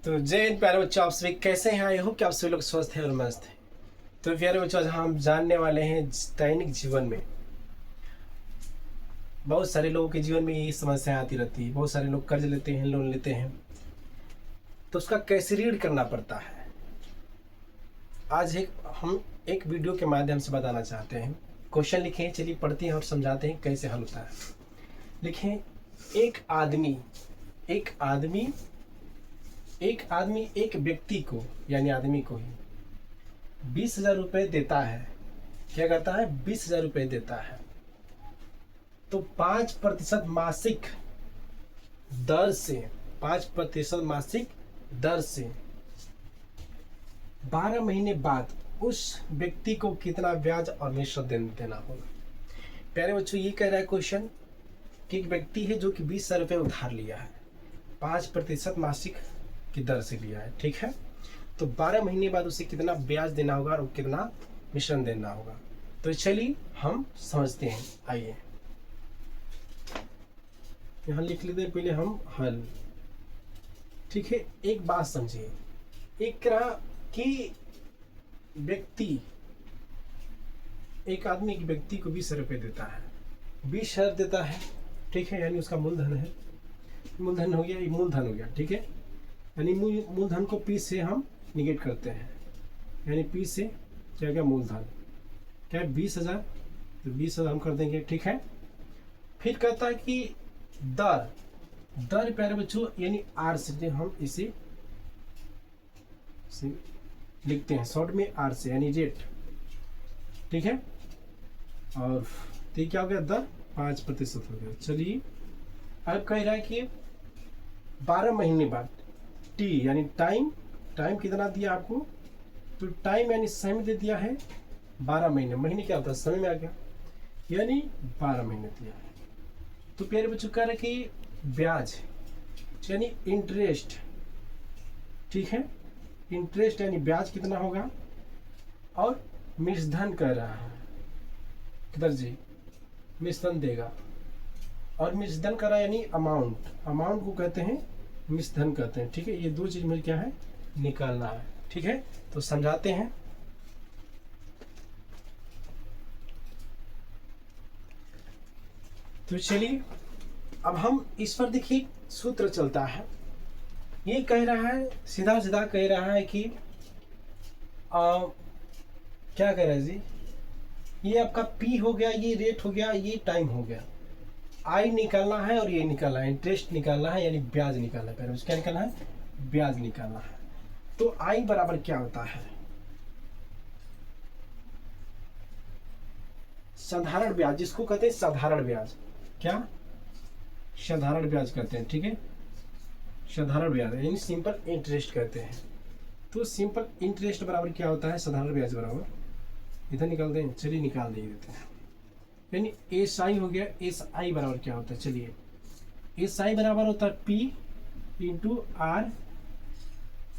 तो जय हिंद प्यारे बच्चों, आप सभी कैसे हैं? आई होप कि आप सभी लोग स्वस्थ हैं और मस्त हैं। तो प्यारे बच्चों, आज हम जानने वाले हैं दैनिक जीवन में बहुत सारे लोगों के जीवन में ये समस्याएं आती रहती है। बहुत सारे लोग कर्ज लेते हैं, लोन लेते हैं, तो उसका कैसे रीड करना पड़ता है। आज हम एक वीडियो के माध्यम से बताना चाहते हैं। क्वेश्चन लिखें, चलिए पढ़ते हैं और समझाते हैं कैसे हल होता है। लिखें, एक आदमी एक व्यक्ति को यानी आदमी को ही 20,000 रुपये देता है। क्या करता है? 20,000 रुपये देता है। तो 5% मासिक दर से 5% मासिक दर से 12 महीने बाद उस व्यक्ति को कितना ब्याज और मिश्र देना होगा। प्यारे बच्चों, ये कह रहा है क्वेश्चन कि एक व्यक्ति है जो कि 20,000 रुपये उधार लिया है, 5% मासिक की दर से लिया है, ठीक है। तो 12 महीने बाद उसे कितना ब्याज देना होगा और कितना मिश्रण देना होगा। तो चलिए हम समझते हैं। आइए यहाँ लिख लेते हैं पहले हम हल, ठीक है। एक बात समझिए, एक रहा कि एक आदमी एक व्यक्ति को 20,000 रुपये देता है, 20,000 देता है, ठीक है। यानी उसका मूलधन है, मूलधन हो गया, ये मूलधन हो गया, ठीक है। यानी मूलधन को पी से हम निगेट करते हैं, यानी पी से क्या गया? मूलधन क्या है? 20,000, तो 20,000 हम कर देंगे, ठीक है। फिर कहता है कि दर प्यारे बच्चों यानी आर से हम इसे लिखते हैं शॉर्ट में आर से, यानी रेट, ठीक है। और तो क्या हो गया? दर 5% हो गया। चलिए अब कह रहा है कि 12 महीने बाद टी यानी टाइम कितना दिया आपको? तो टाइम यानी समय दे दिया है 12 महीने। महीने क्या होता है? समय में आ गया, यानी 12 महीने दिया है। तो प्यारे बच्चों कह रहे कि ब्याज यानी इंटरेस्ट, ठीक है। इंटरेस्ट यानी ब्याज कितना होगा, और मिश्रधन कह रहा है किधर जी? मिश्रधन देगा, और मिश्रधन कर रहा है यानी अमाउंट को कहते हैं मिश्रधन कहते हैं, ठीक है। ये दो चीज में क्या है? निकालना है, ठीक है। तो समझाते हैं। तो चलिए अब हम इस पर देखिए सूत्र चलता है। ये कह रहा है, सीधा कह रहा है कि क्या कह रहा है जी? ये आपका पी हो गया, ये रेट हो गया, ये टाइम हो गया। आई निकालना है और ये निकालना है, इंटरेस्ट निकालना है यानी ब्याज निकालना है। क्या निकालना है? ब्याज निकालना है। तो आई बराबर क्या होता है? साधारण ब्याज, जिसको कहते हैं साधारण ब्याज। क्या? साधारण ब्याज कहते हैं, ठीक है। साधारण ब्याज यानी सिंपल इंटरेस्ट कहते हैं। तो सिंपल इंटरेस्ट बराबर क्या होता है? साधारण ब्याज बराबर, इधर निकाल दें, चलिए निकाल देते हैं। यानी एस आई हो गया। एस आई बराबर क्या होता है? चलिए, एस आई बराबर होता है P into R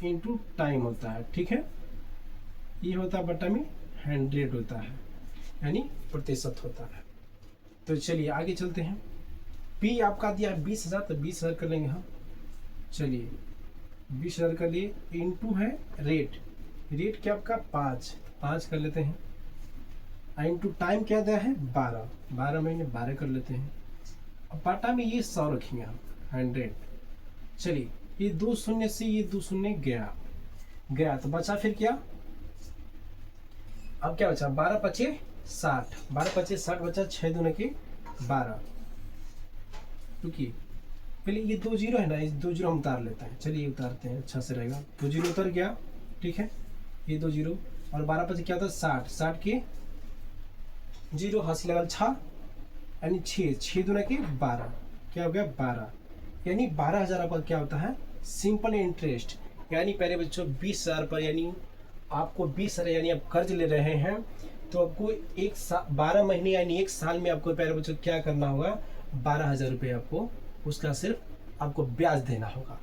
into time होता है, ठीक है। ये होता है बटा में 100 होता है, यानी प्रतिशत होता है। तो चलिए आगे चलते हैं। पी आपका दिया है 20,000, तो 20,000 कर लेंगे हम। चलिए 20,000 कर लिए, इंटू है रेट क्या आपका 5 कर लेते हैं। इंटू टाइम क्या दिया है? 12 महीने 12 कर लेते हैं। अब बाटा में ये 100 रखेंगे हम, 100। चलिए ये 2 शून्य से ये 2 शून्य गया, तो बचा फिर क्या? अब क्या बचा? 12 पचे 60, 12 पचे 60 बचा, 6 दूने के 12। रुकिए, पहले ये 2 जीरो है ना, इस 2 जीरो हम उतार लेते हैं। चलिए उतारते हैं, अच्छा से रहेगा। 2 जीरो उतर गया, ठीक है। ये 2 जीरो और 12 पचे क्या होता है? 60 के जीरो, हंसी लगा 6 यानी 6 दूना के 12, क्या हो गया? 12, यानी 12,000 आपका क्या होता है? Simple interest. यानी पहले बच्चों 20,000 पर, यानी आपको 20,000 यानी आप कर्ज ले रहे हैं, तो आपको 12 महीने यानी 1 साल में आपको पहले बच्चों क्या करना होगा? 12,000 रुपये आपको उसका सिर्फ आपको ब्याज देना होगा।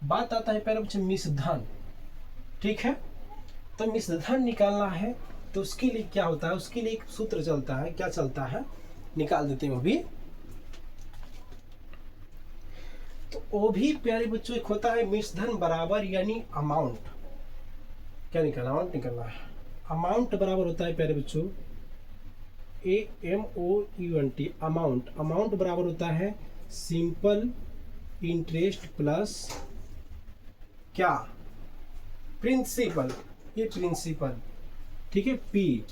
बात आता है पहले बच्चों मिश्रधन, ठीक है। तो मिश्रधन निकालना है, तो उसके लिए क्या होता है? उसके लिए एक सूत्र चलता है। क्या चलता है? निकाल देते हैं वो भी। तो वो भी प्यारे बच्चों एक होता है मिश्र धन बराबर यानी अमाउंट, क्या निकलना, अमाउंट निकलना है। अमाउंट बराबर होता है प्यारे बच्चों AMOUNT, अमाउंट, अमाउंट बराबर होता है सिंपल इंटरेस्ट प्लस क्या, प्रिंसिपल, ये प्रिंसिपल, ठीक है, P।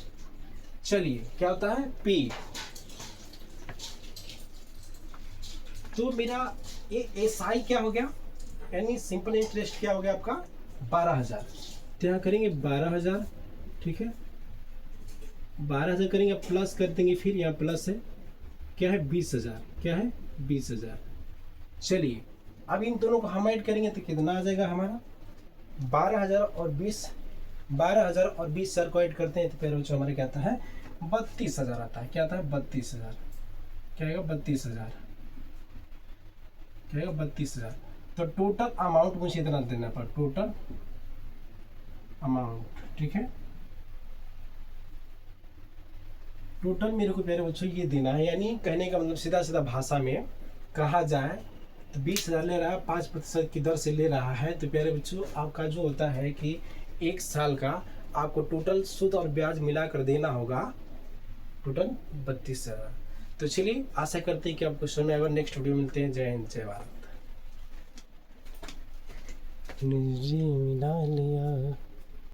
चलिए क्या होता है P। तो मेरा ये SI क्या हो गया, यानी सिंपल इंटरेस्ट क्या हो गया आपका 12,000। तो यहाँ करेंगे 12,000, ठीक है, 12,000 करेंगे, प्लस कर देंगे, फिर यहाँ प्लस है, क्या है 20,000, क्या है 20,000। चलिए अब इन दोनों को हम ऐड करेंगे तो कितना आ जाएगा हमारा 12,000 और 20, 12,000 और 20,000 को ऐड करते हैं तो फिर जो हमारे क्या आता है 32,000 आता है। क्या आता है 32,000, क्या आएगा 32,000, क्या आएगा 32,000। तो टोटल अमाउंट मुझे इतना देना पड़ा, टोटल अमाउंट, ठीक है, टोटल मेरे को प्यारे बच्चों ये देना है। यानी कहने का मतलब सीधा सीधा भाषा में कहा जाए तो 20,000 ले रहा है, 5% की दर से ले रहा है। तो प्यारे बच्चों आपका जो होता है कि एक साल का आपको टोटल सूद और ब्याज मिलाकर देना होगा टोटल 32,000। तो चलिए आशा करते हैं कि आपको समझ में आएगा। नेक्स्ट वीडियो मिलते हैं। जय हिंद, जय भारत। मिला लिया